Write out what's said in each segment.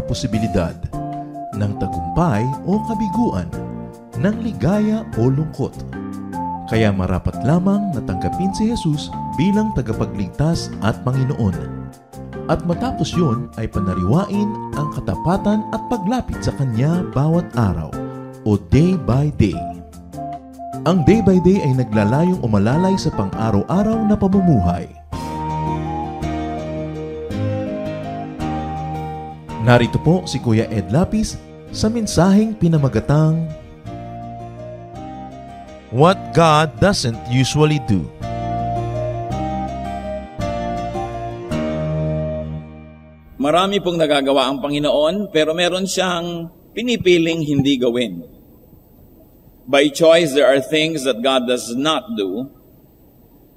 posibilidad ng tagumpay o kabiguan, ng ligaya o lungkot. Kaya marapat lamang na tanggapin si Jesus bilang tagapagligtas at Panginoon. At matapos yun ay panariwain ang katapatan at paglapit sa Kanya bawat araw o day by day. Ang day by day ay naglalayong umalalay sa pang-araw-araw na pamumuhay. Narito po si Kuya Ed Lapis sa mensaheng pinamagatang What God Doesn't Usually Do. Marami pong nagagawa ang Panginoon, pero meron siyang pinipiling hindi gawin. By choice, there are things that God does not do,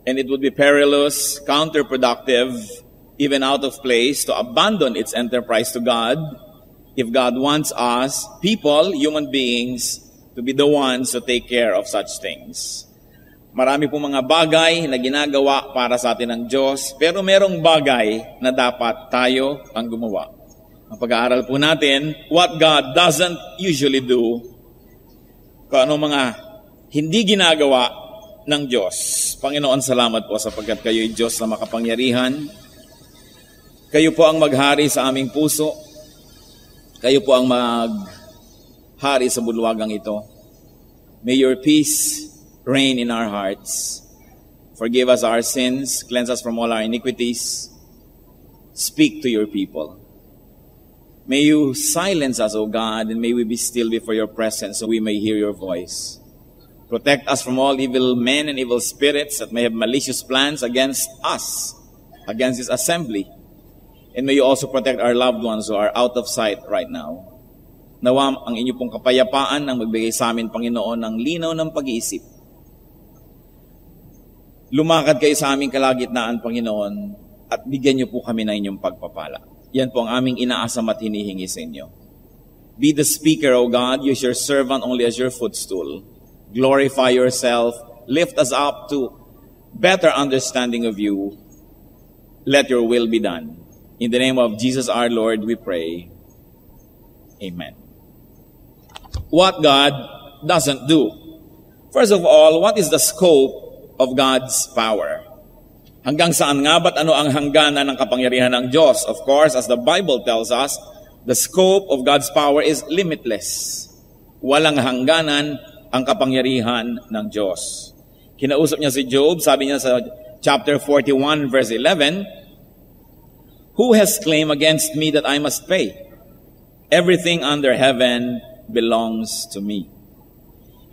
and it would be perilous, counterproductive, even out of place to abandon its enterprise to God if God wants us, people, human beings, to be the ones to take care of such things. Marami pong mga bagay na ginagawa para sa atin ng Diyos, pero merong bagay na dapat tayo ang gumawa. Ang pag-aaral po natin, what God doesn't usually do, kung ano mga hindi ginagawa ng Diyos. Panginoon, salamat po sapagkat kayo'y Diyos na makapangyarihan. Kayo po ang maghari sa aming puso. Kayo po ang maghari sa bulwagang ito. May your peace reign in our hearts. Forgive us our sins. Cleanse us from all our iniquities. Speak to your people. May you silence us, O God, and may we be still before your presence so we may hear your voice. Protect us from all evil men and evil spirits that may have malicious plans against us, against this assembly. And may you also protect our loved ones who are out of sight right now. Nawa ang inyo pong kapayapaan ang magbigay sa amin, Panginoon, ng linaw ng pag-iisip. Lumakad kayo sa aming kalagitnaan, Panginoon, at bigyan niyo po kami ng inyong pagpapala. Yan po ang aming inaasam at hinihingi sa inyo. Be the speaker, O God. Use your servant only as your footstool. Glorify yourself. Lift us up to better understanding of you. Let your will be done. In the name of Jesus our Lord, we pray. Amen. What God doesn't do. First of all, what is the scope of God's power? Hanggang saan nga ba't ano ang hangganan ng kapangyarihan ng Diyos? Of course, as the Bible tells us, the scope of God's power is limitless. Walang hangganan ang kapangyarihan ng Diyos. Kinausap niya si Job, sabi niya sa chapter 41, verse 11, Who has claim against me that I must pay? Everything under heaven belongs to me.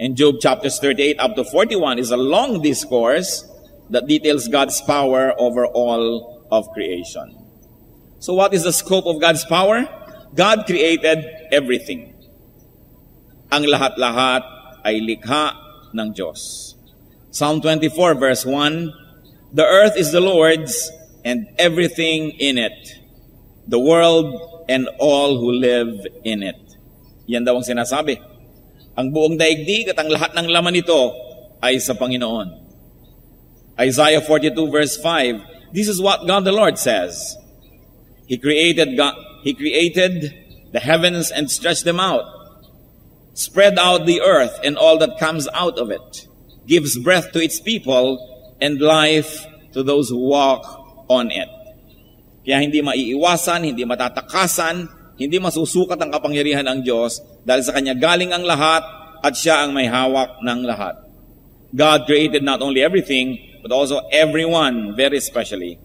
And Job chapters 38 up to 41 is a long discourse that details God's power over all of creation. So what is the scope of God's power? God created everything. Ang lahat-lahat ay likha ng Diyos. Psalm 24 verse 1, The earth is the Lord's, and everything in it, the world and all who live in it. Yan daw ang sinasabi. Ang buong daigdig at ang lahat ng laman nito ay sa Panginoon. Isaiah 42 verse 5, this is what God the Lord says. He created the heavens and stretched them out, spread out the earth and all that comes out of it, gives breath to its people and life to those who walk on it. Kaya hindi maiiwasan, hindi matatakasan, hindi masusukat ang kapangyarihan ng Diyos dahil sa Kanya galing ang lahat at Siya ang may hawak ng lahat. God created not only everything, but also everyone, very specially.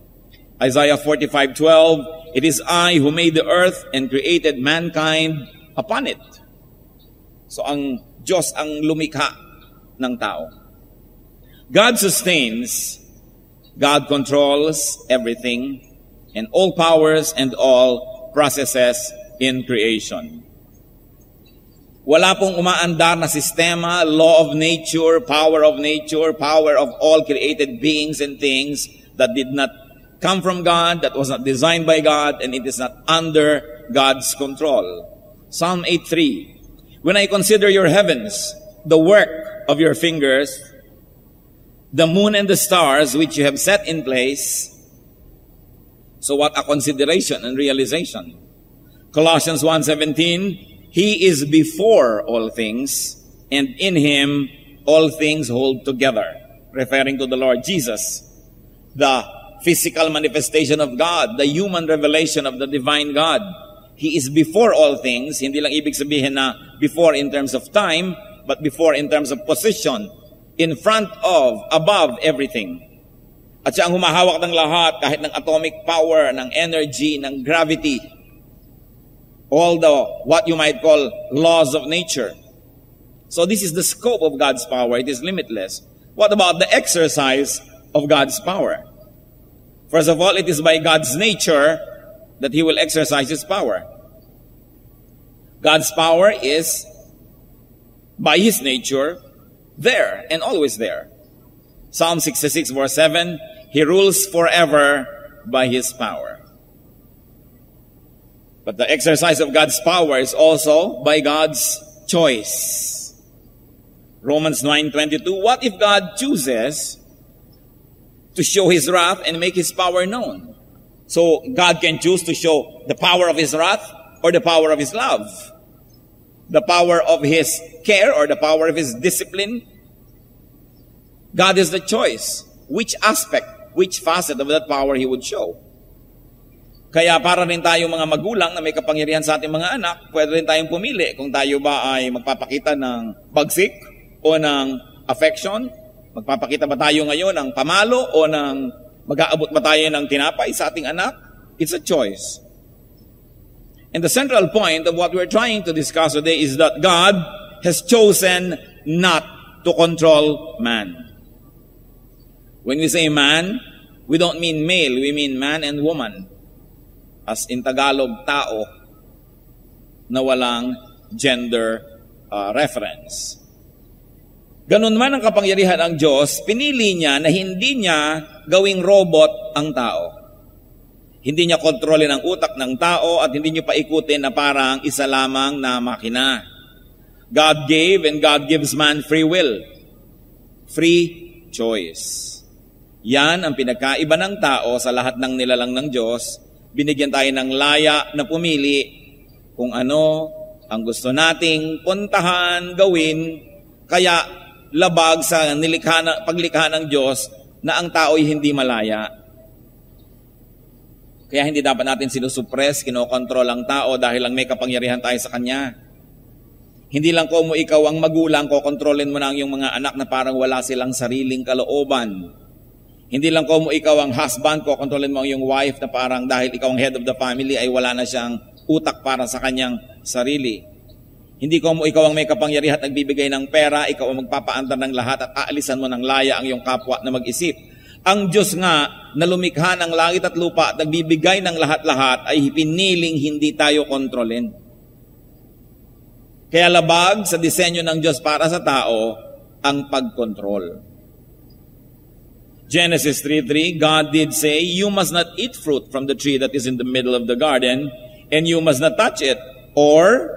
Isaiah 45:12, It is I who made the earth and created mankind upon it. So ang Diyos ang lumikha ng tao. God sustains, God controls everything and all powers and all processes in creation. Wala pong umaandar na sistema, law of nature, power of all created beings and things that did not come from God, that was not designed by God, and it is not under God's control. Psalm 8:3, When I consider your heavens, the work of your fingers, the moon and the stars which you have set in place. So what a consideration and realization. Colossians 1:17, He is before all things, and in Him all things hold together. Referring to the Lord Jesus, the physical manifestation of God, the human revelation of the divine God. He is before all things. Hindi lang ibig sabihin na before in terms of time, but before in terms of position, in front of, above everything. At siya ang humahawak ng lahat, kahit ng atomic power, ng energy, ng gravity, all the, what you might call, laws of nature. So this is the scope of God's power. It is limitless. What about the exercise of God's power? First of all, it is by God's nature that He will exercise His power. God's power is, by His nature, there and always there. Psalm 66 verse 7, He rules forever by His power. But the exercise of God's power is also by God's choice. Romans 9:22, what if God chooses to show His wrath and make His power known? So God can choose to show the power of His wrath or the power of His love. The power of His care or the power of His discipline. God is the choice. Which aspect, which facet of that power He would show. Kaya para rin tayong mga magulang na may kapangyarihan sa ating mga anak, pwede rin tayong pumili kung tayo ba ay magpapakita ng bagsik o ng affection. Magpapakita ba tayo ngayon ng pamalo o ng mag-aabot ba tayo ng tinapay sa ating anak? It's a choice. And the central point of what we're trying to discuss today is that God has chosen not to control man. When we say man, we don't mean male, we mean man and woman. As in Tagalog, tao na walang gender reference. Ganun man ang kapangyarihan ng Diyos, pinili niya na hindi niya gawing robot ang tao. Hindi niya kontrolin ang utak ng tao at hindi niya paikutin na parang isa lamang na makina. God gave and God gives man free will. Free choice. Yan ang pinagkaiba ng tao sa lahat ng nilalang ng Diyos. Binigyan tayo ng laya na pumili kung ano ang gusto nating puntahan, gawin. Kaya labag sa paglikha ng Diyos na ang tao ay hindi malaya. Kaya hindi dapat natin sinusuppress, kinokontrol ang tao dahil lang may kapangyarihan tayo sa Kanya. Hindi lang kung ikaw ang magulang, kokontrolin mo na ang iyong mga anak na parang wala silang sariling kalooban. Hindi lang kung ikaw ang husband, kokontrolin mo ang iyong wife na parang dahil ikaw ang head of the family ay wala na siyang utak para sa kanyang sarili. Hindi kung ikaw ang may kapangyarihan at nagbibigay ng pera, ikaw ang magpapaandar ng lahat at aalisan mo ng laya ang iyong kapwa na mag-isip. Ang Diyos nga na lumikha ng langit at lupa at nagbibigay ng lahat-lahat ay piniling hindi tayo kontrolin. Kaya labag sa disenyo ng Diyos para sa tao ang pagkontrol. Genesis 3:3, God did say, you must not eat fruit from the tree that is in the middle of the garden, and you must not touch it, or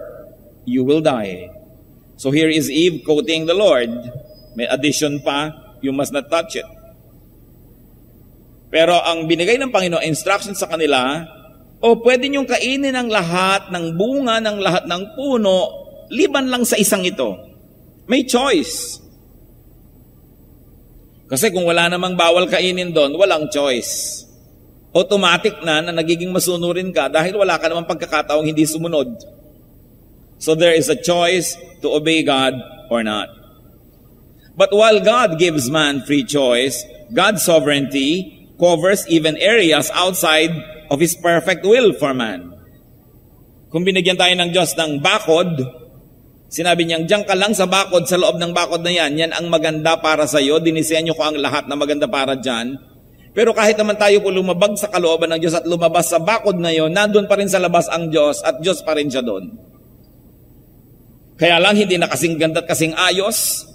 you will die. So here is Eve quoting the Lord. May addition pa, you must not touch it. Pero ang binigay ng Panginoon, instruction sa kanila, pwede niyong kainin ang lahat ng bunga, ng lahat ng puno, liban lang sa isang ito. May choice. Kasi kung wala namang bawal kainin doon, walang choice. Automatic na nagiging masunurin ka dahil wala ka namang pagkakataong hindi sumunod. So there is a choice to obey God or not. But while God gives man free choice, God's sovereignty covers even areas outside of His perfect will for man. Kung binigyan tayo ng Diyos ng bakod, sinabi niyang, diyan ka lang sa bakod, sa loob ng bakod na yan, yan ang maganda para sa iyo, dinisenyo ko ang lahat na maganda para dyan. Pero kahit naman tayo po lumabag sa kalooban ng Diyos at lumabas sa bakod na yon, nandun pa rin sa labas ang Diyos at Diyos pa rin siya doon. Kaya lang hindi na kasing ganda at kasing ayos,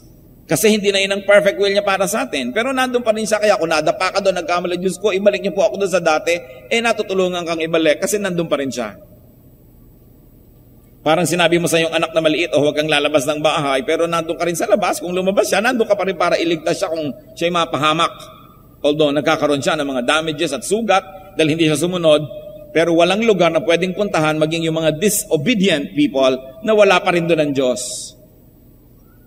kasi hindi na yun ang perfect will niya para sa atin. Pero nandun pa rin siya, kaya kung nadapa ka doon, nagkamali, Diyos ko, ibalik niyo po ako doon sa dati, natutulungan kang ibalik kasi nandun pa rin siya. Parang sinabi mo sa iyong anak na maliit, huwag kang lalabas ng bahay, pero nandun ka rin sa labas. Kung lumabas siya, nandun ka pa rin para iligtas siya kung siya'y mapahamak. Although nagkakaroon siya ng mga damages at sugat dahil hindi siya sumunod, pero walang lugar na pwedeng puntahan maging yung mga disobedient people na wala pa rin doon ang Diyos.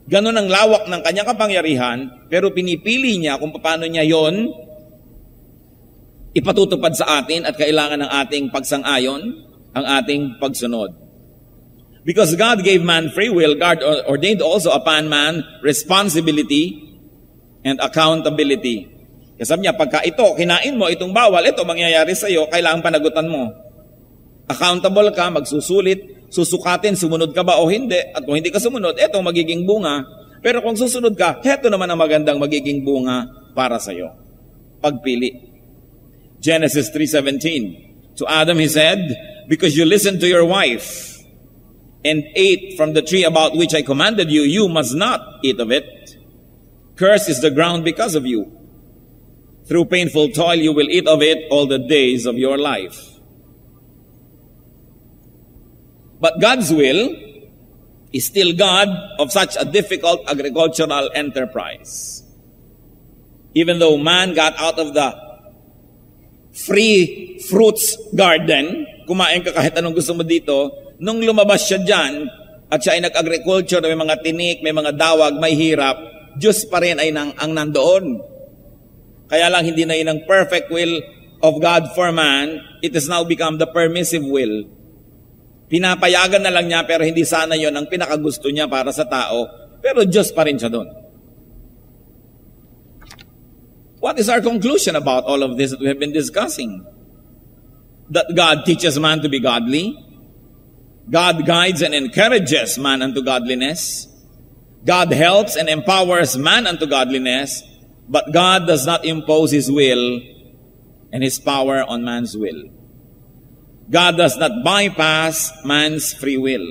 Ganon ang lawak ng kanyang kapangyarihan, pero pinipili niya kung paano niya yon ipatutupad sa atin at kailangan ng ating pagsang-ayon, ang ating pagsunod. Because God gave man free will, God ordained also upon man responsibility and accountability. Kasi sabi niya, pagka ito, kinain mo, itong bawal, ito mangyayari sa iyo, kailangan panagutan mo. Accountable ka, magsusulit, susukatin, sumunod ka ba o hindi. At kung hindi ka sumunod, ito magiging bunga. Pero kung susunod ka, heto naman ang magandang magiging bunga para sa iyo. Pagpili. Genesis 3:17. To Adam he said, because you listened to your wife and ate from the tree about which I commanded you, you must not eat of it. Cursed is the ground because of you. Through painful toil you will eat of it all the days of your life. But God's will is still God of such a difficult agricultural enterprise. Even though man got out of the free fruits garden, kumain ka kahit anong gusto mo dito, nung lumabas siya dyan, at siya ay nag-agriculture, may mga tinik, may mga dawag, may hirap, Diyos pa rin ay ang nandoon. Kaya lang hindi na yun ang perfect will of God for man, it has now become the permissive will. Pinapayagan na lang niya, pero hindi sana yun ang pinakagusto niya para sa tao, pero Diyos pa rin siya doon. What is our conclusion about all of this that we have been discussing? That God teaches man to be godly. God guides and encourages man unto godliness. God helps and empowers man unto godliness. But God does not impose His will and His power on man's will. God does not bypass man's free will.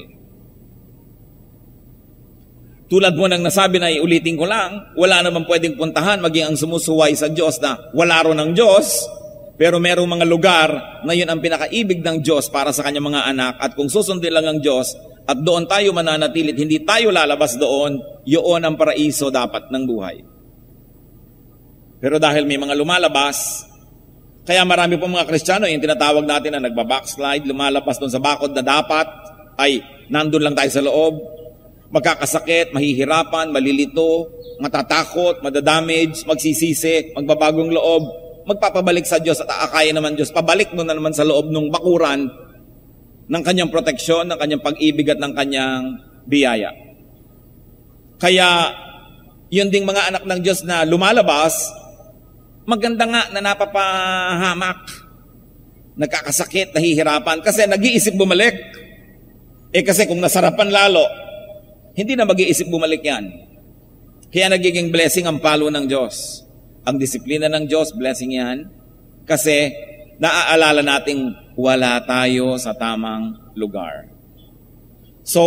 Tulad mo nang nasabi na iulitin ko lang, wala naman pwedeng puntahan maging ang sumusuway sa Diyos na wala ron ng Diyos, pero merong mga lugar na yun ang pinakaibig ng Diyos para sa kanyang mga anak, at kung susundin lang ang Diyos at doon tayo mananatilit, hindi tayo lalabas doon, yun ang paraiso dapat ng buhay. Pero dahil may mga lumalabas, kaya marami po mga Kristiyano yung tinatawag natin na nagbabackslide, lumalabas doon sa bakod na dapat ay nandun lang tayo sa loob, magkakasakit, mahihirapan, malilito, matatakot, madadamage, magsisisi, magbabagong loob, magpapabalik sa Diyos at aakayin naman Diyos, pabalik mo na naman sa loob ng bakuran ng kanyang proteksyon, ng kanyang pag-ibig at ng kanyang biyaya. Kaya, yun ding mga anak ng Diyos na lumalabas, maganda nga na napapahamak, nagkakasakit, nahihirapan, kasi nag-iisip bumalik. Kasi kung nasarapan lalo, hindi na mag-iisip bumalik yan. Kaya nagiging blessing ang palo ng Diyos. Ang disiplina ng Diyos, blessing yan. Kasi naaalala nating wala tayo sa tamang lugar. So,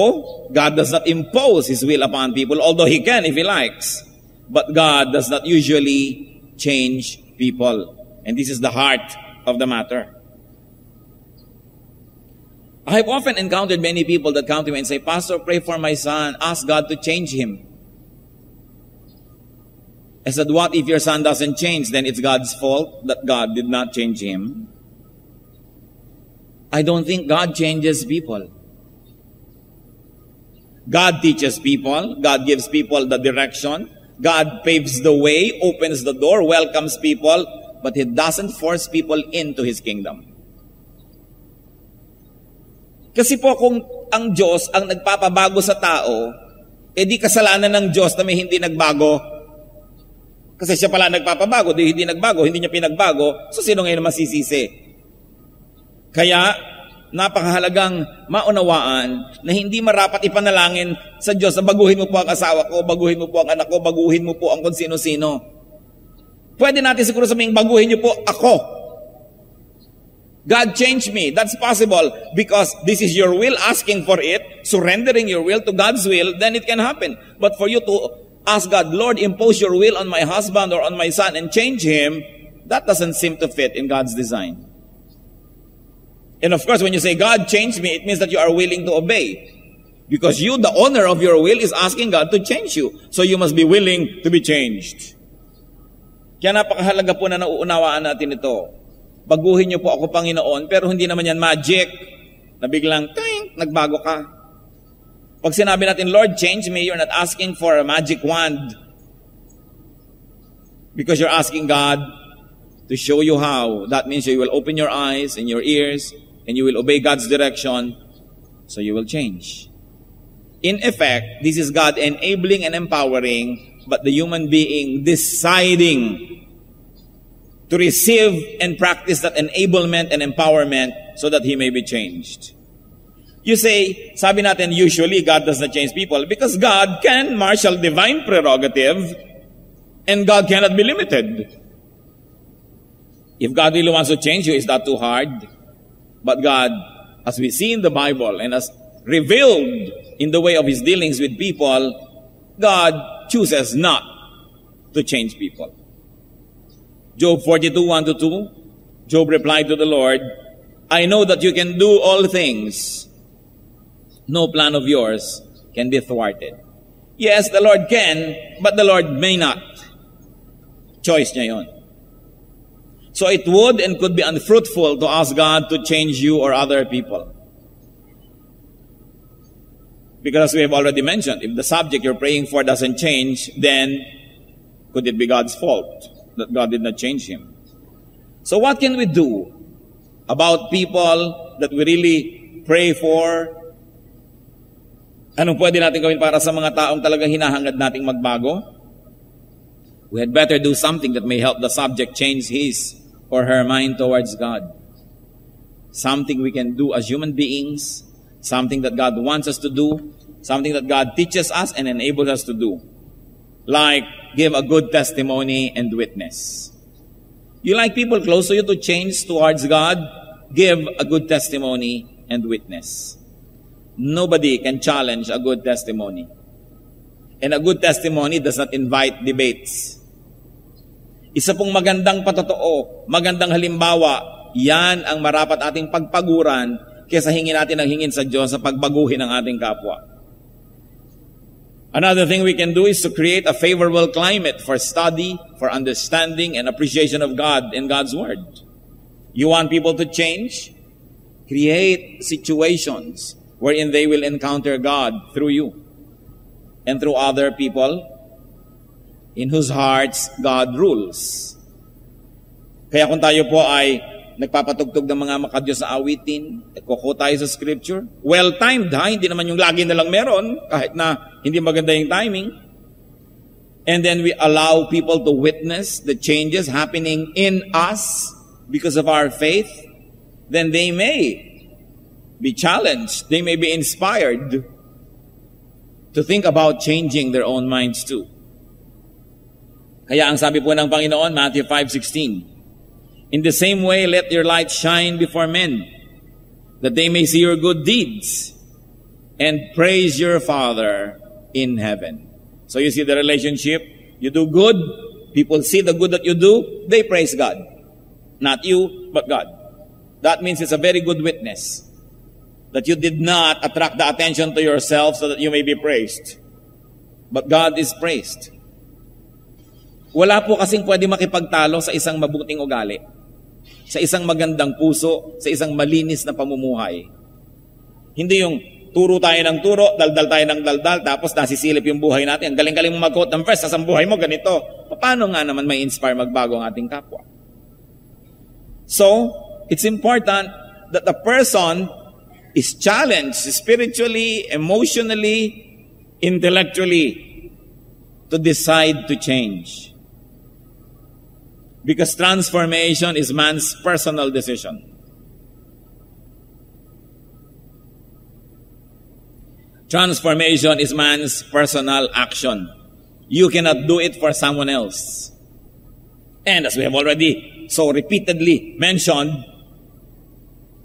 God does not impose His will upon people, although He can if He likes. But God does not usually change people. And this is the heart of the matter. I have often encountered many people that come to me and say, Pastor, pray for my son. Ask God to change him. I said, what if your son doesn't change? Then it's God's fault that God did not change him. I don't think God changes people. God teaches people. God gives people the direction. God paves the way, opens the door, welcomes people, but He doesn't force people into His kingdom. Kasi po kung ang Diyos ang nagpapabago sa tao, di kasalanan ng Diyos na may hindi nagbago. Kasi siya pala nagpapabago, di hindi nagbago, hindi niya pinagbago, so sino ngayon masisisi? Kaya, napakahalagang maunawaan na hindi marapat ipanalangin sa Diyos na baguhin mo po ang asawa ko, baguhin mo po ang anak ko, baguhin mo po ang kung sino-sino. Pwede natin siguro sabihin, baguhin niyo po ako. God changed me. That's possible because this is your will, asking for it, surrendering your will to God's will, then it can happen. But for you to ask God, Lord, impose your will on my husband or on my son and change him, that doesn't seem to fit in God's design. And of course, when you say, God changed me, it means that you are willing to obey. Because you, the owner of your will, is asking God to change you. So you must be willing to be changed. Kaya napakahalaga po na nauunawaan natin ito. baguhin niyo po ako, Panginoon, pero hindi naman yan magic, na biglang, ting, nagbago ka. Pag sinabi natin, Lord, change me, you're not asking for a magic wand. Because you're asking God to show you how. That means you will open your eyes and your ears, and you will obey God's direction, so you will change. In effect, this is God enabling and empowering, but the human being deciding to receive and practice that enablement and empowerment so that he may be changed. You say, sabi natin, usually God does not change people because God can marshal divine prerogative and God cannot be limited. If God really wants to change you, it's not too hard. But God, as we see in the Bible and as revealed in the way of His dealings with people, God chooses not to change people. Job 42, 1-2, Job replied to the Lord, I know that you can do all things. No plan of yours can be thwarted. Yes, the Lord can, but the Lord may not. Choice niya yun. So it would and could be unfruitful to ask God to change you or other people. Because we have already mentioned, if the subject you're praying for doesn't change, then could it be God's fault that God did not change him? So what can we do about people that we really pray for? Anong pwede natin gawin para sa mga taong talagang hinahangad nating magbago? We had better do something that may help the subject change his or her mind towards God. Something we can do as human beings, something that God wants us to do, something that God teaches us and enables us to do. Like, give a good testimony and witness. You like people close to you to change towards God? Give a good testimony and witness. Nobody can challenge a good testimony. And a good testimony does not invite debates. Isa pong magandang patotoo, magandang halimbawa, yan ang marapat ating pagpaguran kaysa hingin natin ang hingin sa Diyos sa pagbaguhin ng ating kapwa. Another thing we can do is to create a favorable climate for study, for understanding, and appreciation of God and God's Word. You want people to change? Create situations wherein they will encounter God through you and through other people in whose hearts God rules. Kaya kung tayo po ay nagpapatugtog ng mga makadiyos sa awitin, nagkuko tayo sa scripture, well-timed ha, hindi naman yung lagi na lang meron, kahit na hindi maganda yung timing. And then we allow people to witness the changes happening in us because of our faith, then they may be challenged, they may be inspired to think about changing their own minds too. Kaya ang sabi po ng Panginoon, Matthew 5:16, in the same way, let your light shine before men, that they may see your good deeds and praise your Father in heaven. So you see the relationship. You do good, people see the good that you do, they praise God. Not you, but God. That means it's a very good witness that you did not attract the attention to yourself so that you may be praised. But God is praised. Wala po kasing pwede makipagtalo sa isang mabuting ugali, sa isang magandang puso, sa isang malinis na pamumuhay. Hindi yung turo tayo ng turo, daldal tayo ng daldal, tapos nasisilip yung buhay natin. Ang galing-galing mo mag-quote ng verse, sa buhay mo ganito. Paano nga naman may inspire magbago ang ating kapwa? So, it's important that the person is challenged spiritually, emotionally, intellectually to decide to change. Because transformation is man's personal decision. Transformation is man's personal action. You cannot do it for someone else. And as we have already so repeatedly mentioned,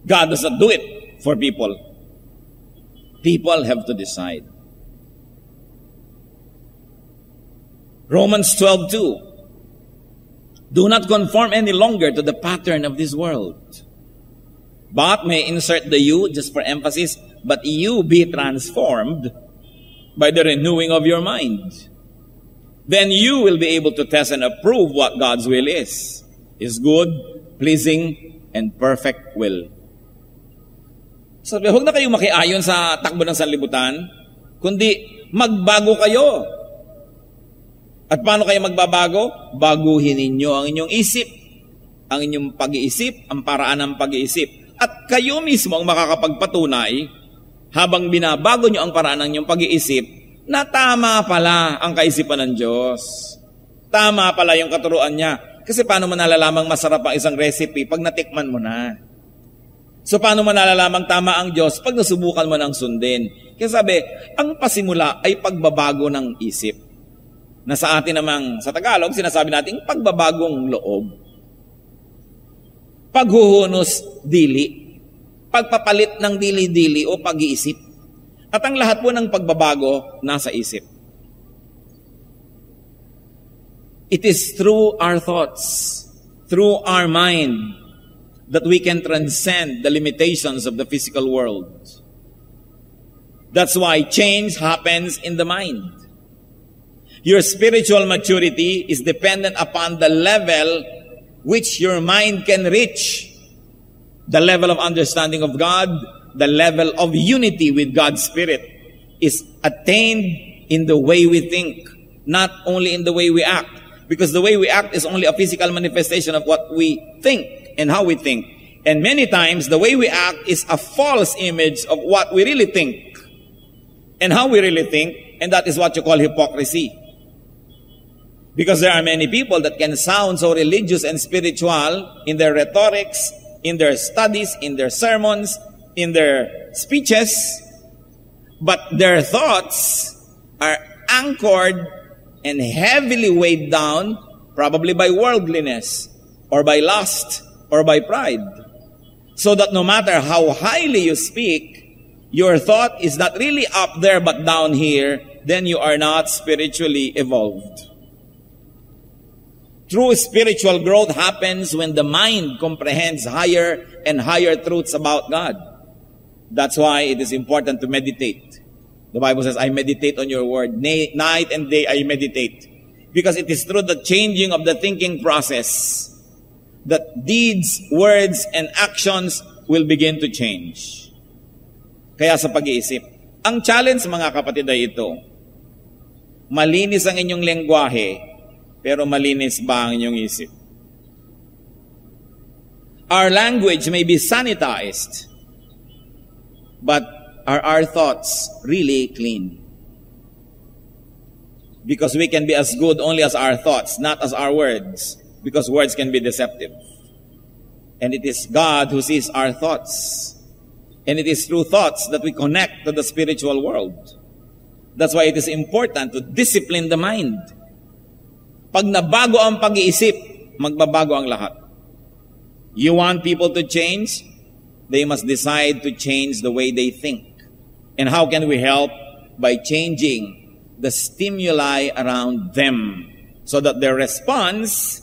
God does not do it for people. People have to decide. Romans 12:2. Do not conform any longer to the pattern of this world, but may insert the you just for emphasis, but you be transformed by the renewing of your mind. Then you will be able to test and approve what God's will is. His good, pleasing, and perfect will. Sabi, huwag na kayong makiayon sa takbo ng sanlibutan, kundi magbago kayo. At paano kayo magbabago? Baguhin ninyo ang inyong isip, ang inyong pag-iisip, ang paraan ng pag-iisip. At kayo mismo ang makakapagpatunay, habang binabago nyo ang paraan ng inyong pag-iisip, na tama pala ang kaisipan ng Diyos. Tama pala yung katuruan niya. Kasi paano mo nalalamang masarap ang isang recipe pag natikman mo na? So paano mo nalalamang tama ang Diyos pag nasubukan mo ng sundin? Kaya sabi, ang pasimula ay pagbabago ng isip. Na sa atin namang, sa Tagalog, sinasabi natin, pagbabagong loob. Paghuhunos dili. Pagpapalit ng dili-dili o pag-iisip. At ang lahat po ng pagbabago, nasa isip. It is through our thoughts, through our mind, that we can transcend the limitations of the physical world. That's why change happens in the mind. Your spiritual maturity is dependent upon the level which your mind can reach. The level of understanding of God, the level of unity with God's Spirit is attained in the way we think, not only in the way we act. Because the way we act is only a physical manifestation of what we think and how we think. And many times, the way we act is a false image of what we really think and how we really think, and that is what you call hypocrisy. Because there are many people that can sound so religious and spiritual in their rhetorics, in their studies, in their sermons, in their speeches, but their thoughts are anchored and heavily weighed down, probably by worldliness, or by lust, or by pride. So that no matter how highly you speak, your thought is not really up there but down here, then you are not spiritually evolved. True spiritual growth happens when the mind comprehends higher and higher truths about God. That's why it is important to meditate. The Bible says, I meditate on your word. Night and day I meditate. Because it is through the changing of the thinking process that deeds, words, and actions will begin to change. Kaya sa pag-iisip, ang challenge mga kapatid ay ito. Malinis ang inyong lengguwahe, pero malinis ba ang inyong isip? Our language may be sanitized, but are our thoughts really clean? Because we can be as good only as our thoughts, not as our words. Because words can be deceptive. And it is God who sees our thoughts. And it is through thoughts that we connect to the spiritual world. That's why it is important to discipline the mind. Pag nabago ang pag-iisip, magbabago ang lahat. You want people to change? They must decide to change the way they think. And how can we help? By changing the stimuli around them so that their response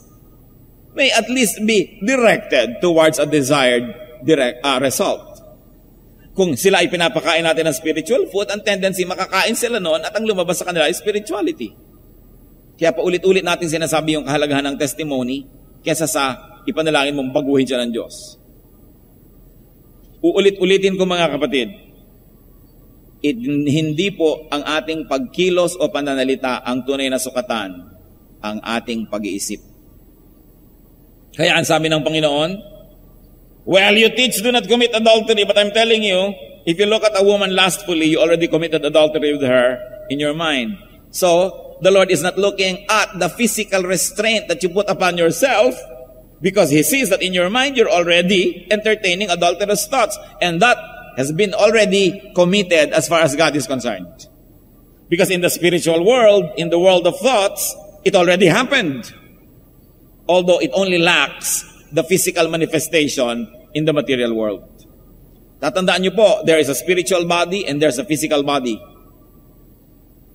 may at least be directed towards a desired result. Kung sila ay pinapakain natin ng spiritual food, ang tendency makakain sila noon at ang lumabas sa kanila ay spirituality. Kaya paulit-ulit natin sinasabi yung kahalagahan ng testimony kesa sa ipanalangin mong baguhin siya ng Diyos. Uulit-ulitin ko mga kapatid, hindi po ang ating pagkilos o pananalita ang tunay na sukatan, ang ating pag-iisip. Kaya ang sabi ng Panginoon, well, you teach do not commit adultery, but I'm telling you, if you look at a woman lustfully, you already committed adultery with her in your mind. So, the Lord is not looking at the physical restraint that you put upon yourself, because He sees that in your mind, you're already entertaining adulterous thoughts. And that has been already committed as far as God is concerned. Because in the spiritual world, in the world of thoughts, it already happened. Although it only lacks the physical manifestation in the material world. Tatandaan niyo po, there is a spiritual body and there's a physical body.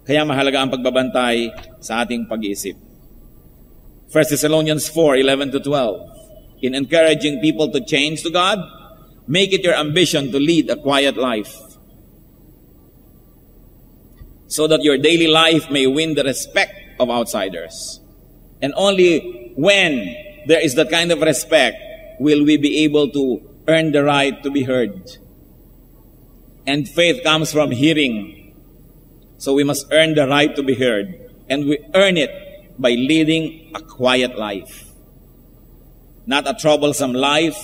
Kaya mahalaga ang pagbabantay sa ating pag-iisip. 1 Thessalonians 4:11-12. In encouraging people to change to God, make it your ambition to lead a quiet life, so that your daily life may win the respect of outsiders. And only when there is that kind of respect will we be able to earn the right to be heard. And faith comes from hearing. So we must earn the right to be heard. And we earn it by leading a quiet life. Not a troublesome life,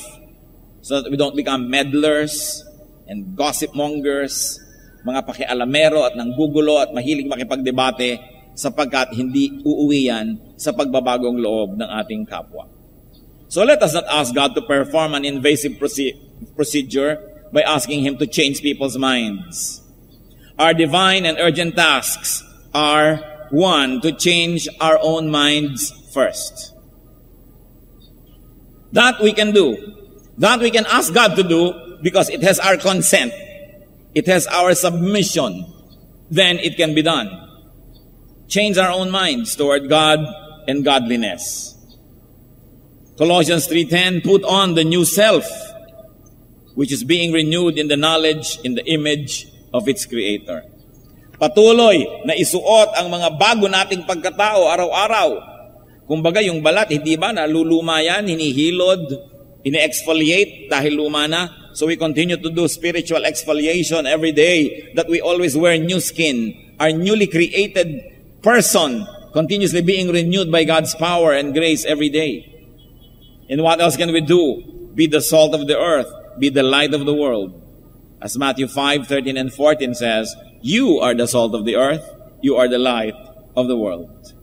so that we don't become meddlers and gossip mongers, mga pakialamero at nanggugulo at mahilig makipagdebate, sapagkat hindi uuwi yan sa pagbabagong loob ng ating kapwa. So let us not ask God to perform an invasive procedure by asking Him to change people's minds. Our divine and urgent tasks are, one, to change our own minds first. That we can do. That we can ask God to do because it has our consent. It has our submission. Then it can be done. Change our own minds toward God and godliness. Colossians 3:10, put on the new self, which is being renewed in the knowledge, in the image of its Creator. Patuloy na isuot ang mga bago nating pagkatao araw-araw. Kumbaga yung balat, hindi ba naluluma yan, hinihilod, ine-exfoliate dahil luma na. So we continue to do spiritual exfoliation every day, that we always wear new skin. Our newly created person continuously being renewed by God's power and grace every day. And what else can we do? Be the salt of the earth, be the light of the world. As Matthew 5:13 and 14 says, you are the salt of the earth, you are the light of the world.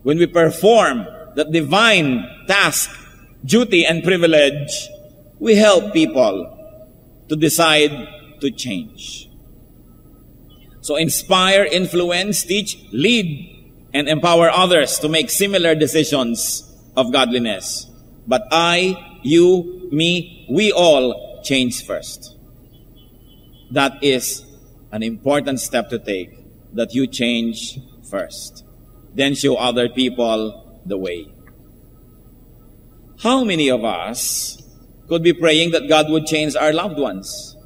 When we perform that divine task, duty, and privilege, we help people to decide to change. So inspire, influence, teach, lead, and empower others to make similar decisions of godliness. But I, you, me, we all change first. That is an important step to take, that you change first. Then show other people the way. How many of us could be praying that God would change our loved ones?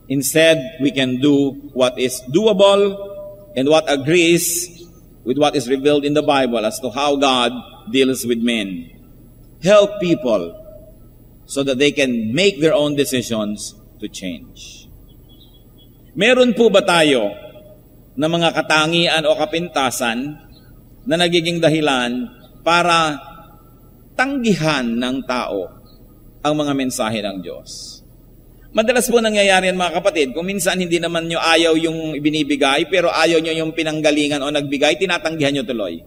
Instead, we can do what is doable and what agrees with what is revealed in the Bible as to how God deals with men. Help people so that they can make their own decisions to change. Meron po ba tayo na mga katangian o kapintasan na nagiging dahilan para tanggihan ng tao ang mga mensahe ng Diyos? Madalas po nangyayari yan, mga kapatid, kung minsan hindi naman nyo ayaw yung ibinibigay, pero ayaw nyo yung pinanggalingan o nagbigay, tinatanggihan nyo tuloy.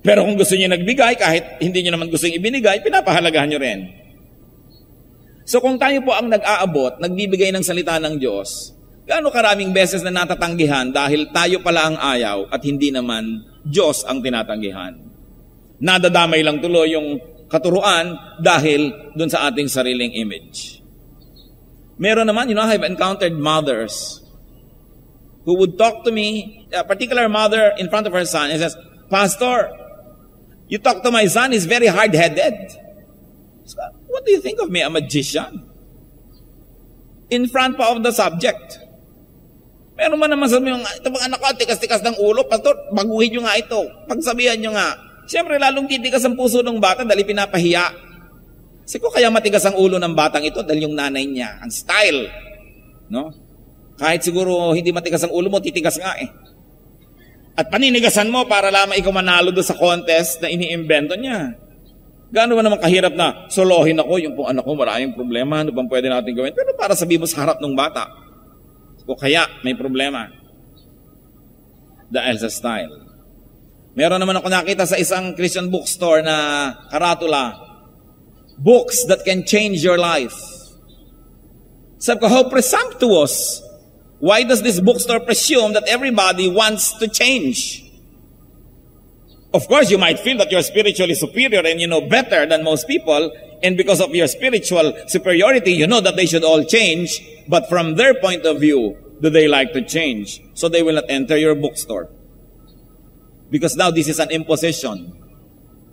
Pero kung gusto nyo nagbigay, kahit hindi nyo naman gusto yung ibinigay, pinapahalagahan nyo rin. So kung tayo po ang nag-aabot, nagbibigay ng salita ng Diyos, gaano karaming beses na natatanggihan dahil tayo pala ang ayaw at hindi naman Diyos ang tinatanggihan. Nadadamay lang tuloy yung katuruan dahil dun sa ating sariling image. Meron naman, I've encountered mothers who would talk to me, a particular mother in front of her son, and says, Pastor, you talk to my son, he's very hard-headed. So, what do you think of me, a magician? In front pa of the subject. Meron man naman sabi, ito mga anak ko, tikas-tikas ng ulo, Pastor, baguhin nyo nga ito. Pagsabihan nyo nga. Siyempre, lalong titigas ang puso ng bata dahil pinapahiya. Kasi ko kaya matigas ang ulo ng batang ito dahil yung nanay niya, ang style. No? Kahit siguro hindi matigas ang ulo mo, titigas nga eh. At paninigasan mo para lamang ikaw manalo doon sa contest na iniimbento niya. Gaano ba naman kahirap na solohin ako, yung pong anak ko, maraming problema, ano bang pwede natin gawin? Pero para sabihin mo sa harap ng bata, o kaya may problema. Dahil sa style. Meron naman ako nakita sa isang Christian bookstore na karatula, books that can change your life. Sabi ko, how presumptuous. Why does this bookstore presume that everybody wants to change? Of course, you might feel that you're spiritually superior and you know better than most people, and because of your spiritual superiority, you know that they should all change, but from their point of view, do they like to change? So they will not enter your bookstore. Because now this is an imposition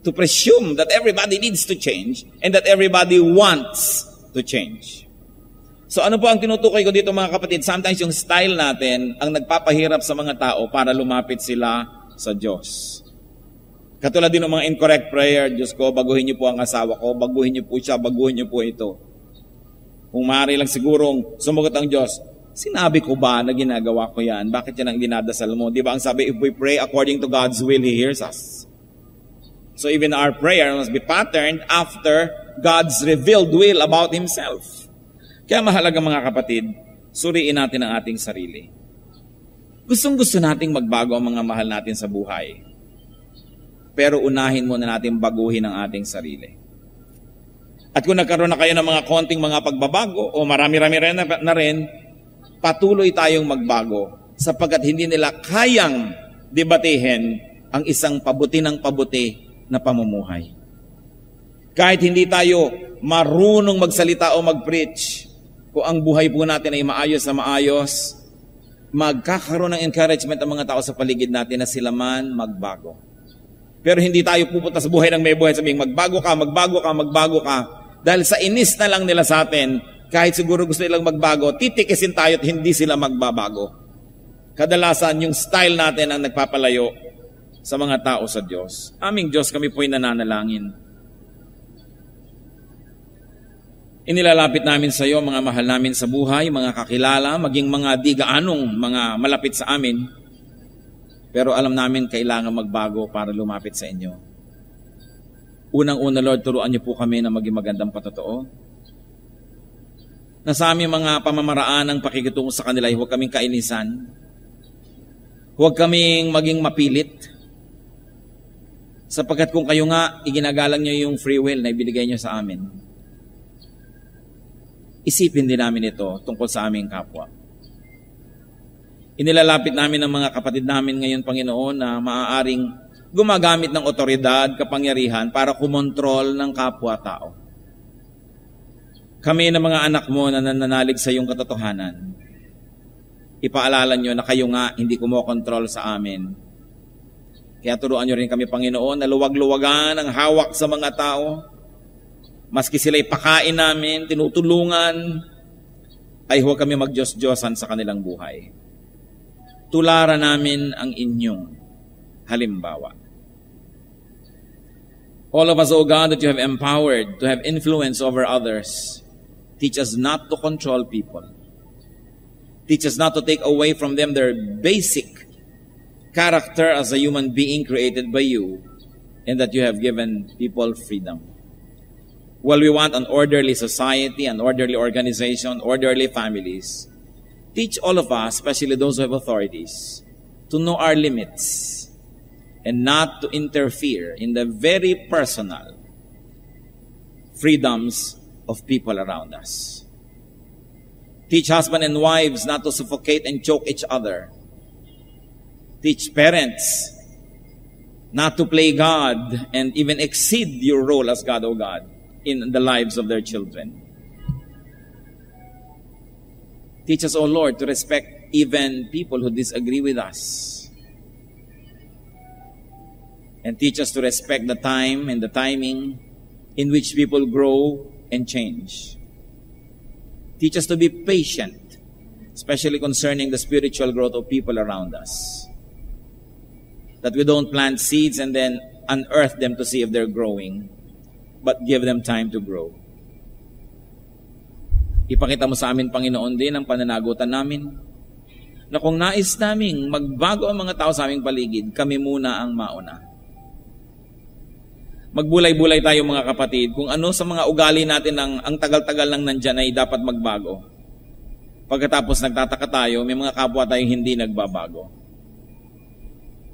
to presume that everybody needs to change and that everybody wants to change. So ano po ang tinutukoy ko dito, mga kapatid? Sometimes yung style natin ang nagpapahirap sa mga tao para lumapit sila sa Diyos. Katulad din ng mga incorrect prayer, Diyos ko, baguhin niyo po ang asawa ko, baguhin niyo po siya, baguhin niyo po ito. Kung maaari lang sigurong sumagot ang Diyos, sinabi ko ba na ginagawa ko yan? Bakit yan ang dinadasal mo? Di ba ang sabi, if we pray according to God's will, He hears us. So even our prayer must be patterned after God's revealed will about Himself. Kaya mahalaga mga kapatid, suriin natin ang ating sarili. Gustong-gusto nating magbago ang mga mahal natin sa buhay. Pero unahin muna natin baguhin ang ating sarili. At kung nagkaroon na kayo ng mga konting mga pagbabago o marami-rami na rin, patuloy tayong magbago sapagkat hindi nila kayang debatehin ang isang pabuti ng pabuti na pamumuhay. Kahit hindi tayo marunong magsalita o mag-preach, kung ang buhay po natin ay maayos na maayos, magkakaroon ng encouragement ang mga tao sa paligid natin na sila man magbago. Pero hindi tayo pupunta sa buhay ng may buhay sabihing magbago ka, magbago ka, magbago ka. Dahil sa inis na lang nila sa atin, kahit siguro gusto nilang magbago, titikisin tayo at hindi sila magbabago. Kadalasan yung style natin ang nagpapalayo sa mga tao sa Diyos. Aming Diyos, kami po'y nananalangin. Inilalapit namin sa iyo mga mahal namin sa buhay, mga kakilala, maging mga di gaanong mga malapit sa amin. Pero alam namin kailangan magbago para lumapit sa inyo. Unang-una, Lord, turuan niyo po kami na maging magandang patotoo. Na sa aming mga pamamaraan ng pakikitungo sa kanila, huwag kaming kainisan. Huwag kaming maging mapilit. Sapagkat kung kayo nga, iginagalang niyo yung free will na ibinigay niyo sa amin. Isipin din namin ito tungkol sa aming kapwa. Inilalapit namin ng mga kapatid namin ngayon, Panginoon, na maaaring gumagamit ng otoridad, kapangyarihan para kumontrol ng kapwa-tao. Kami na mga anak mo na nananalig sa iyong katotohanan, ipaalala nyo na kayo nga hindi kumokontrol sa amin. Kaya turuan nyo rin kami, Panginoon, na luwag-luwagan ang hawak sa mga tao. Maski sila'y pakain namin, tinutulungan, ay huwag kami mag-Diyos-Diyosan sa kanilang buhay. Tularan namin ang inyong halimbawa. All of us, O God, that you have empowered to have influence over others, teach us not to control people. Teach us not to take away from them their basic character as a human being created by you, and that you have given people freedom. While we want an orderly society, an orderly organization, orderly families, teach all of us, especially those who have authorities, to know our limits and not to interfere in the very personal freedoms of people around us. Teach husbands and wives not to suffocate and choke each other. Teach parents not to play God and even exceed your role as God, O God, in the lives of their children. Teach us, O Lord, to respect even people who disagree with us. And teach us to respect the time and the timing in which people grow and change. Teach us to be patient, especially concerning the spiritual growth of people around us. That we don't plant seeds and then unearth them to see if they're growing, but give them time to grow. Ipakita mo sa amin, Panginoon, din ang pananagutan namin na kung nais naming magbago ang mga tao sa aming paligid, kami muna ang mauna. Magbulay-bulay tayo mga kapatid kung ano sa mga ugali natin ang tagal-tagal lang nandyan ay dapat magbago. Pagkatapos nagtataka tayo, may mga kapwa tayong hindi nagbabago.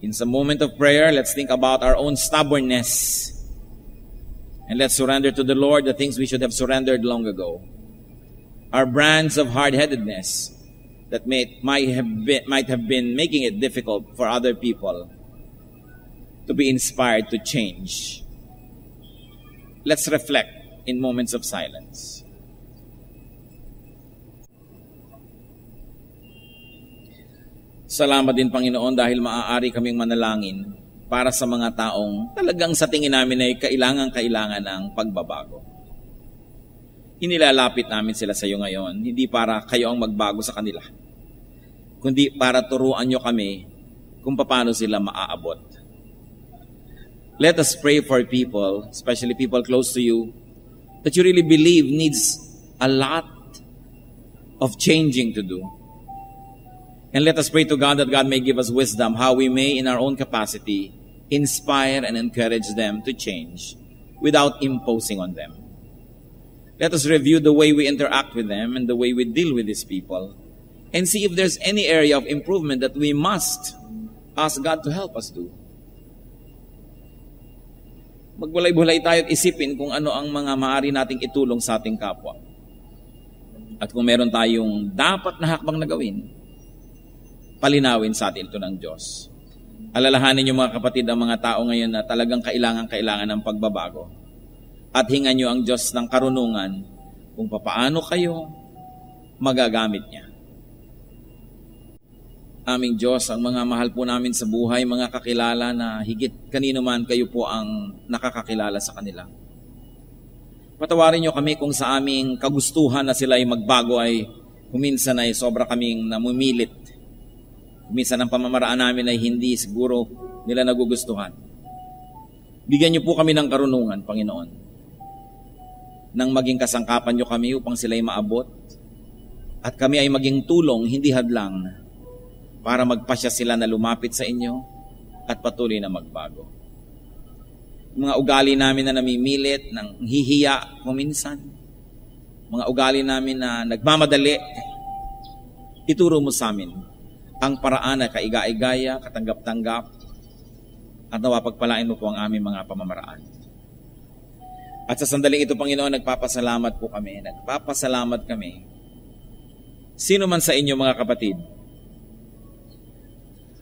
In some moment of prayer, let's think about our own stubbornness and let's surrender to the Lord the things we should have surrendered long ago. Our brands of hard-headedness that might have been making it difficult for other people to be inspired to change. Let's reflect in moments of silence. Salamat din, Panginoon, dahil maaari kaming manalangin para sa mga taong talagang sa tingin namin ay kailangan ng pagbabago. Inilalapit namin sila sa iyo ngayon, hindi para kayo ang magbago sa kanila, kundi para turuan nyo kami kung paano sila maaabot. Let us pray for people, especially people close to you, that you really believe needs a lot of changing to do. And let us pray to God that God may give us wisdom how we may, in our own capacity, inspire and encourage them to change without imposing on them. Let us review the way we interact with them and the way we deal with these people and see if there's any area of improvement that we must ask God to help us do. Magbulay-bulay tayo at isipin kung ano ang mga maaari nating itulong sa ating kapwa. At kung meron tayong dapat na hakbang na gawin, palinawin sa atin ito ng Diyos. Alalahanin niyo mga kapatid ang mga tao ngayon na talagang kailangan ng pagbabago. At hingan niyo ang Diyos ng karunungan kung papaano kayo magagamit niya. Aming Diyos, ang mga mahal po namin sa buhay, mga kakilala na higit kanino man kayo po ang nakakakilala sa kanila. Patawarin niyo kami kung sa aming kagustuhan na sila ay magbago ay kuminsan ay sobra kaming namumilit. Kuminsan ang pamamaraan namin ay hindi siguro nila nagugustuhan. Bigyan niyo po kami ng karunungan, Panginoon, nang maging kasangkapan niyo kami upang sila ay maabot at kami ay maging tulong, hindi hadlang, para magpasya sila na lumapit sa inyo at patuloy na magbago. Mga ugali namin na namimilit, nang hihiya kuminsan, mga ugali namin na nagmamadali, ituro mo sa amin ang paraan na kaiga-igaya, katanggap-tanggap, at nawapagpalain mo po ang aming mga pamamaraan. At sa sandaling ito, Panginoon, nagpapasalamat po kami. Nagpapasalamat kami. Sino man sa inyo, mga kapatid,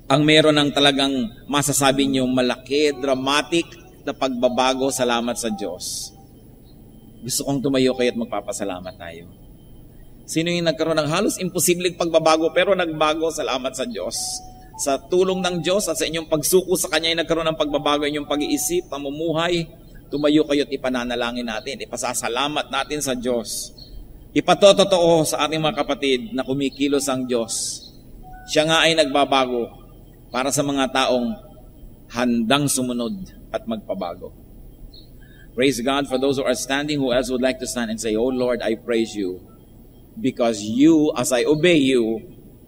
ang meron ng talagang masasabi niyo malaki, dramatic na pagbabago, salamat sa Diyos. Gusto kong tumayo kayo at magpapasalamat tayo. Sino yung nagkaroon ng halos imposibleng pagbabago pero nagbago, salamat sa Diyos. Sa tulong ng Diyos at sa inyong pagsuko sa Kanya ay nagkaroon ng pagbabago inyong pag-iisip, pamumuhay. Tumayo kayo at ipananalangin natin, ipasasalamat natin sa Diyos. Ipatotoo sa ating mga kapatid na kumikilos ang Diyos. Siya nga ay nagbabago para sa mga taong handang sumunod at magpabago. Praise God for those who are standing, who else would like to stand and say, "Oh Lord, I praise you because you, as I obey you,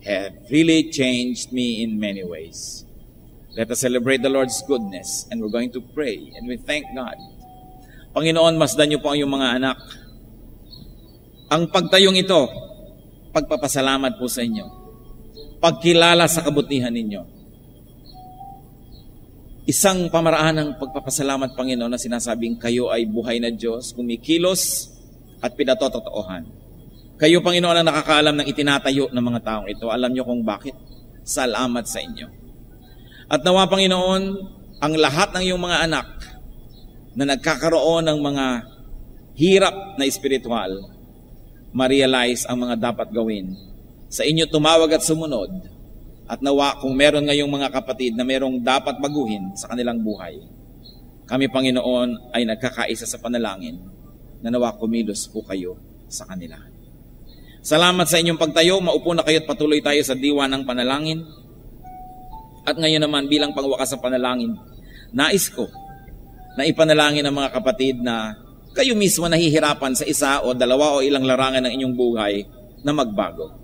have really changed me in many ways." Let us celebrate the Lord's goodness and we're going to pray and we thank God. Panginoon, masdan niyo po ang iyong mga anak. Ang pagtayong ito, pagpapasalamat po sa inyo. Pagkilala sa kabutihan ninyo. Isang pamaraan ng pagpapasalamat, Panginoon, na sinasabing kayo ay buhay na Diyos, kumikilos at pinatotoohan. Kayo, Panginoon, ang nakakaalam ng itinatayo ng mga taong ito. Alam niyo kung bakit. Salamat sa inyo. At nawa, Panginoon, ang lahat ng iyong mga anak na nagkakaroon ng mga hirap na espiritual, ma-realize ang mga dapat gawin. Sa inyo tumawag at sumunod. At nawa, kung meron ngayong mga kapatid na merong dapat baguhin sa kanilang buhay, kami, Panginoon, ay nagkakaisa sa panalangin na nawa kumilos po kayo sa kanila. Salamat sa inyong pagtayo. Maupo na kayo at patuloy tayo sa diwa ng panalangin. At ngayon naman, bilang pangwakas sa panalangin, nais ko na ipanalangin ang mga kapatid na kayo mismo nahihirapan sa isa o dalawa o ilang larangan ng inyong buhay na magbago.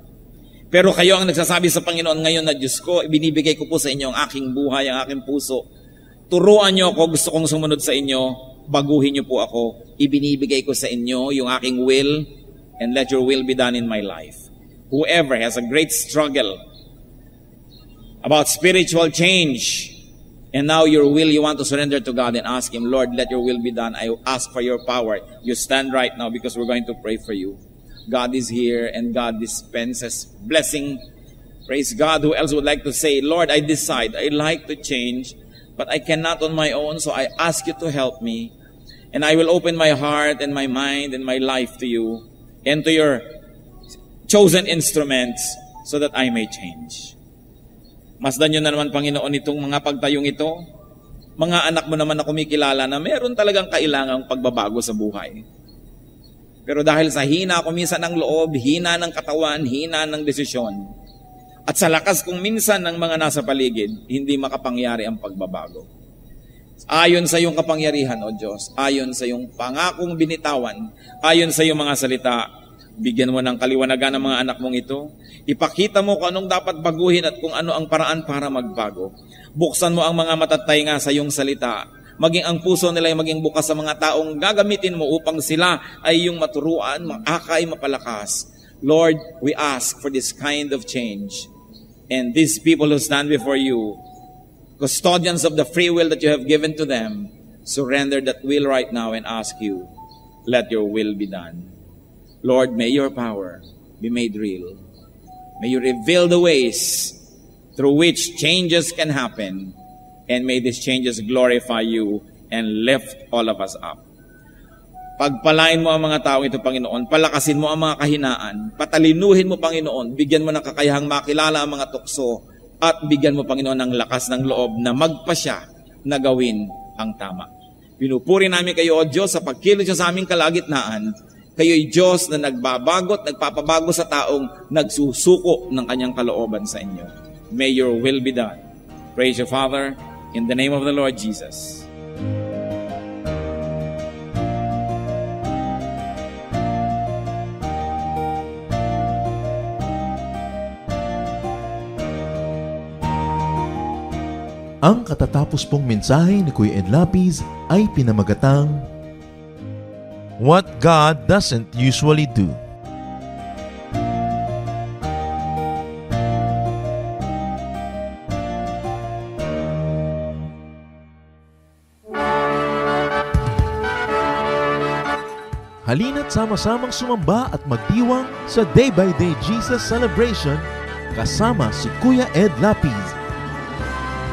Pero kayo ang nagsasabi sa Panginoon ngayon na, Diyos ko, ibinibigay ko po sa inyo ang aking buhay, ang aking puso. Turuan niyo ako, gusto kong sumunod sa inyo, baguhin niyo po ako. Ibinibigay ko sa inyo yung aking will, and let your will be done in my life. Whoever has a great struggle about spiritual change, and now your will, you want to surrender to God and ask Him, Lord, let your will be done. I ask for your power. You stand right now because we're going to pray for you. God is here and God dispenses blessing. Praise God. Who else would like to say, Lord, I decide, I like to change, but I cannot on my own, so I ask you to help me. And I will open my heart and my mind and my life to you and to your chosen instruments so that I may change. Masdan nyo na naman, Panginoon, itong mga pagtayong ito. Mga anak mo naman na kumikilala na meron talagang kailangang pagbabago sa buhay. Pero dahil sa hina ko minsan ng loob, hina ng katawan, hina ng desisyon, at sa lakas kung minsan ng mga nasa paligid, hindi makapangyari ang pagbabago. Ayon sa iyong kapangyarihan, O Diyos, ayon sa iyong pangakong binitawan, ayon sa iyong mga salita, bigyan mo ng kaliwanagan ng mga anak mong ito. Ipakita mo kung anong dapat baguhin at kung ano ang paraan para magbago. Buksan mo ang mga matatainga sa iyong salita. Maging ang puso nila ay maging bukas sa mga taong gagamitin mo upang sila ay iyong maturuan, makakay, mapalakas. Lord, we ask for this kind of change. And these people who stand before you, custodians of the free will that you have given to them, surrender that will right now and ask you, let your will be done. Lord, may your power be made real. May you reveal the ways through which changes can happen, and may these changes glorify you and lift all of us up. Pagpalain mo ang mga tao ito, Panginoon. Palakasin mo ang mga kahinaan. Patalinuhin mo, Panginoon. Bigyan mo ng kakayahang makilala ang mga tukso at bigyan mo, Panginoon, ng lakas ng loob na magpasya na gawin ang tama. Pinupuri namin kayo, O Diyos, sa pagkilos sa aming kalagitnaan. Kayo'y Diyos na nagbabago at nagpapabago sa taong nagsusuko ng kanyang kalooban sa inyo. May your will be done. Praise you, Father, in the name of the Lord Jesus. Ang katatapos pong mensahe ni Kuya Ed Lapiz ay pinamagatang What God Doesn't Usually Do. Halina't sama-samang sumamba at magdiwang sa Day by Day Jesus Celebration kasama si Kuya Ed Lapiz.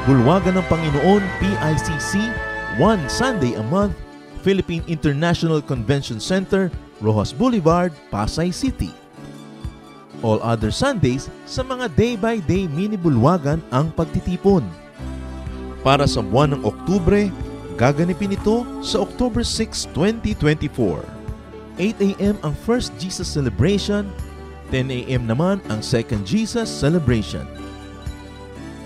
Bulwagan ng Panginoon PICC, one Sunday a month, Philippine International Convention Center, Rojas Boulevard, Pasay City. All other Sundays sa mga day-by-day mini-bulwagan ang pagtitipon. Para sa buwan ng Oktubre, gaganipin ito sa October 6, 2024. 8 a.m. ang First Jesus Celebration, 10 a.m. naman ang Second Jesus Celebration.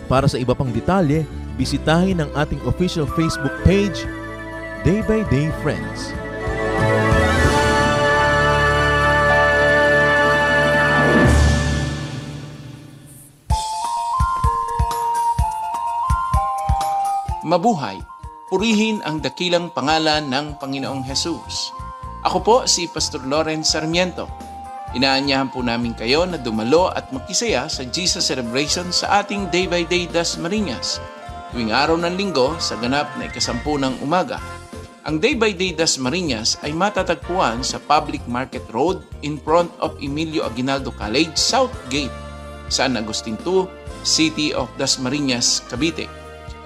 Para sa iba pang detalye, bisitahin ang ating official Facebook page, Day by Day Friends. Mabuhay! Purihin ang dakilang pangalan ng Panginoong Hesus. Ako po si Pastor Lawrence Sarmiento. Inaanyahan po namin kayo na dumalo at makisaya sa Jesus Celebration sa ating Day by Day Dasmariñas tuwing araw ng linggo sa ganap na 10:00 ng umaga. Ang Day by Day Dasmariñas ay matatagpuan sa Public Market Road in front of Emilio Aguinaldo College, South Gate, San Agustin 2, City of Dasmariñas, Cavite.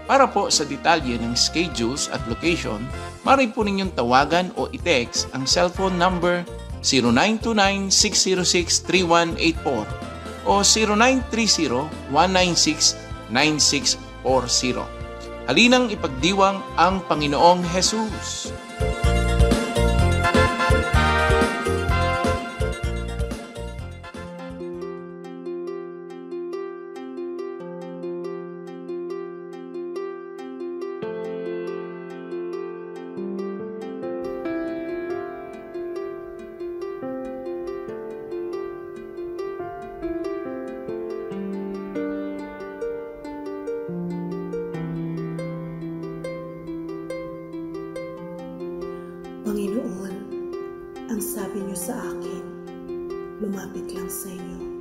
Para po sa detalye ng schedules at location, maaari po ninyong tawagan o i-text ang cellphone number 0929-606-3184 o 0930-196-9640. Halinang ipagdiwang ang Panginoong Hesus. Panginoon, ang sabi niyo sa akin, lumapit lang sa inyo.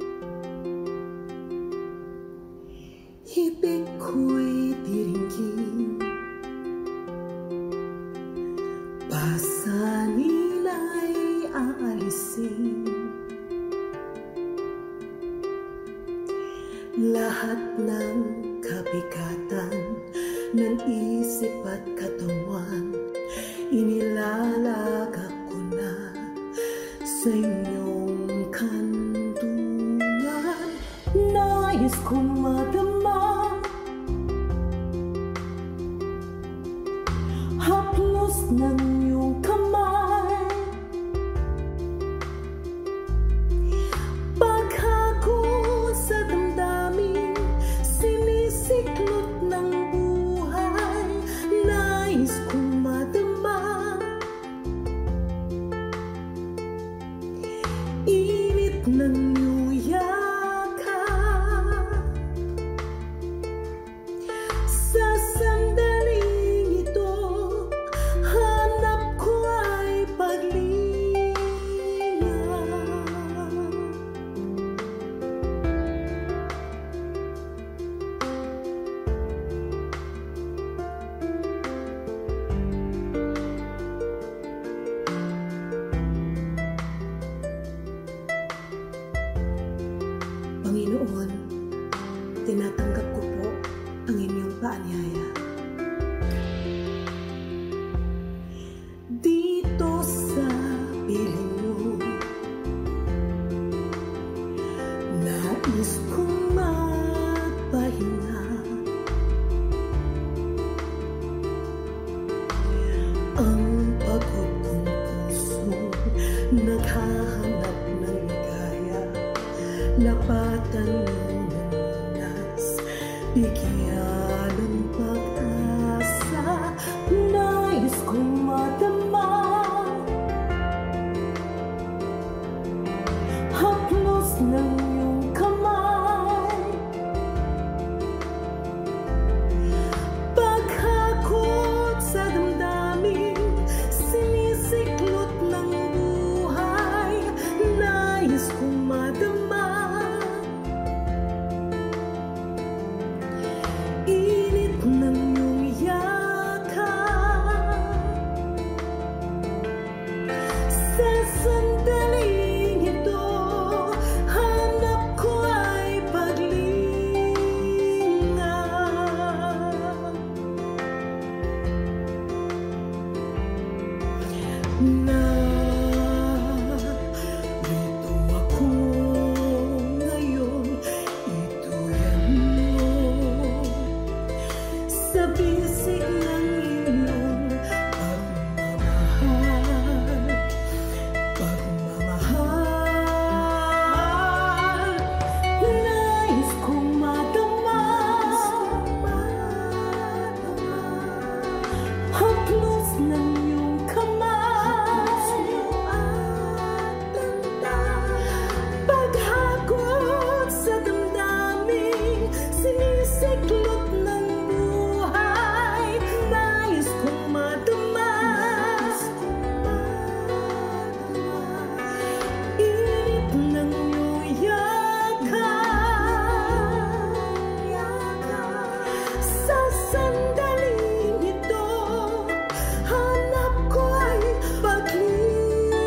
Ibig ko'y diringgin, pasanin ay aalisin, lahat ng kabigatan ng isip at katawan, inilalagak ko na sa inyong kanlungan. Nais kong madama haplos ng iyong kamay, paghago sa damdamin, sinisiklot ng buhay. Nais tinatanggap ko po ang inyong paanyaya. Dito sa piling mo, nais kong magpahinga. Ang pagod kong puso naghahanap ng ligaya, lapatan mo ng lunas, bigyan ng pag-asa. Nais kong madama haplos ng iyong kamay, paghakot sa damdamin, sinisiklot ng buhay. Nais kong madama init ng iyong yakap. Sa sandaling ito, hanap ko ay paglinga. Narito ako ngayon, ito yan mo. Sa bisig ng iyong pagmamahal, nais kong madama haplos ng iyong kamay, paghakot sa damdamin, sinisiklot ng buhay. Nais kong madama init ng iyong yakap. Sa sandaling ito, hanap ko ay paglinga.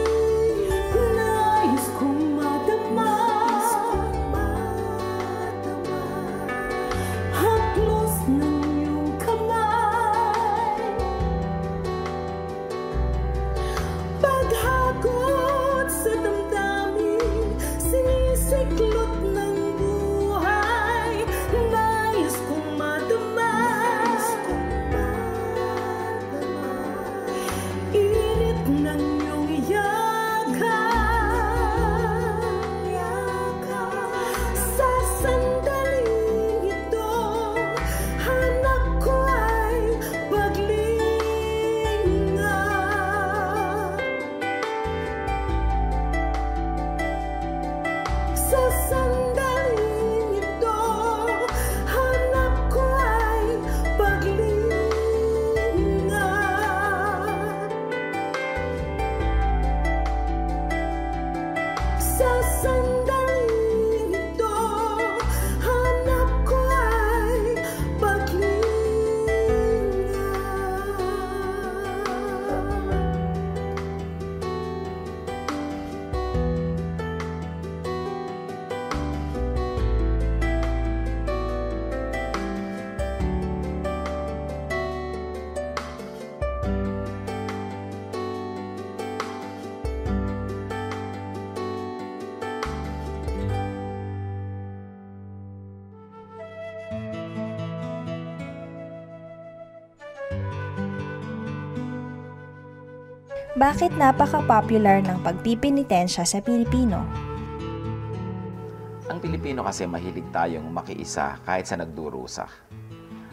Nais kong madama haplos ng iyong kamay, paghakot sa damdamin, sinisiklot ng buhay. Nais kong madama init ng iyong yakap. Sa sandaling ito, hanap ko ay paglinga. Sa sandaling ito, hanap ko ay paglinga. Sa sandaling ito, hanap ko ay paglinga. Bakit napaka-popular ng pagpipinitensya sa Pilipino? Ang Pilipino kasi mahilig tayong makiisa kahit sa nagdurusa.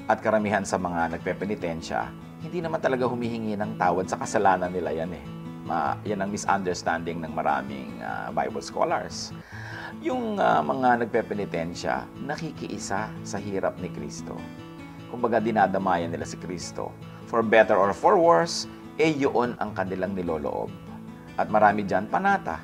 At karamihan sa mga nagpepenitensya, hindi naman talaga humihingi ng tawad sa kasalanan nila yan eh. Yan ang misunderstanding ng maraming Bible scholars. Yung mga nagpepenitensya, nakikiisa sa hirap ni Kristo. Kumbaga dinadamayan nila si Kristo. For better or for worse, yun ang kanilang niloloob. At marami dyan panata.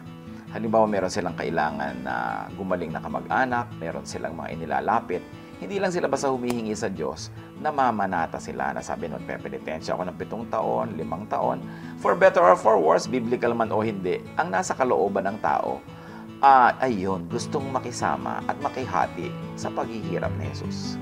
Halimbawa, meron silang kailangan na gumaling na kamag-anak, meron silang mga inilalapit. Hindi lang sila basta humihingi sa Diyos, namamanata sila na sabi nun, pepenitensya ako ng 7 taon, 5 taon. For better or for worse, biblical man o hindi, ang nasa kalooban ng tao, gustong makisama at makihati sa paghihirap ni Jesus.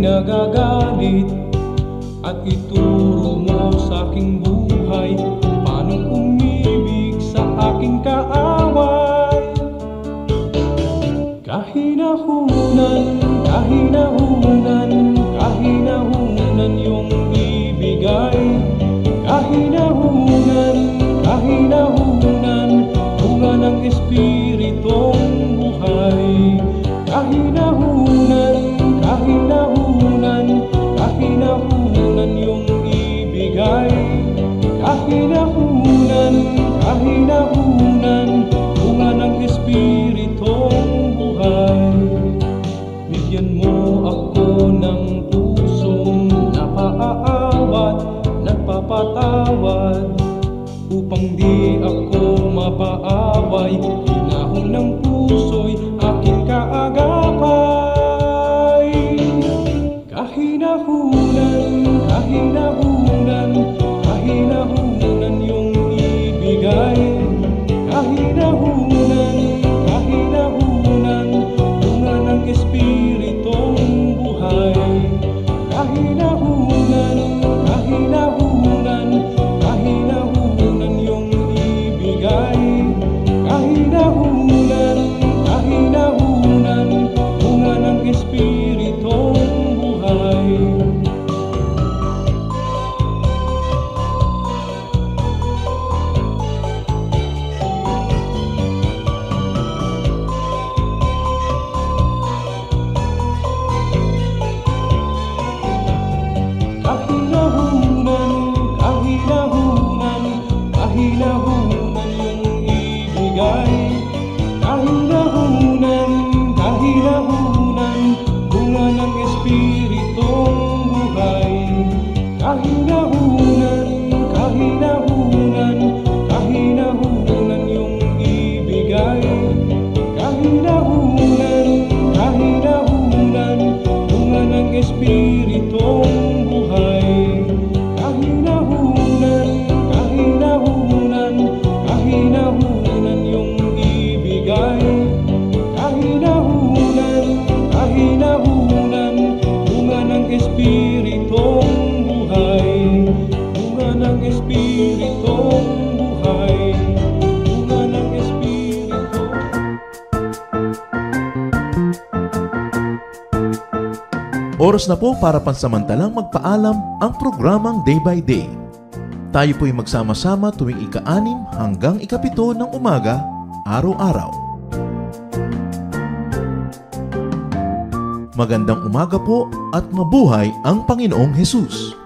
nagagalit at ituro mo sa aking buhay paano umibig sa aking kaaway. Kahinahunan, kahinahunan, kahinahunan yung ibigay. Kahinahunan, kahinahunan, bunga ng Espiritong buhay. Kahinahunan, kahinahunan, kahinahunan yung ibigay. Kahinahunan, kahinahunan, bunga ng Espiritong buhay. Bigyan mo ako ng pusong napaawat, nagpapatawad, upang di ako mapaaway. Hinahon ng puso'y aking kaagapay. Kahinahunan, kahinahunan, kahinahunan yung ibigay. Kahinahunan, kahinahunan, bunga ng Espiritong buhay. Kahinahunan, kahinahunan, kahinahunan yung ibigay. Kahinahunan, kahinahunan, bunga ng Espiritong buhay. Kahinahunan, kahinahunan, kahinahunan yung ibigay. Kahinahunan, kahinahunan, bunga ng Espiritong buhay. Kahinahunan, kahinahunan, kahinahunan yung ibigay. Kahinahunan, kahinahunan, bunga ng Espiritong buhay. Kahinahunan, kahinahunan, kahinahunan yung ibigay. Kahinahunan, kahinahunan, bunga ng Espiritong buhay. Bunga ng Espiritong buhay. Bunga ng Espiritong. Oras na po para pansamantalang magpaalam ang programang Day by Day. Tayo po'y magsama-sama tuwing ika-6 hanggang ika-7 ng umaga, araw-araw. Magandang umaga po at mabuhay ang Panginoong Hesus!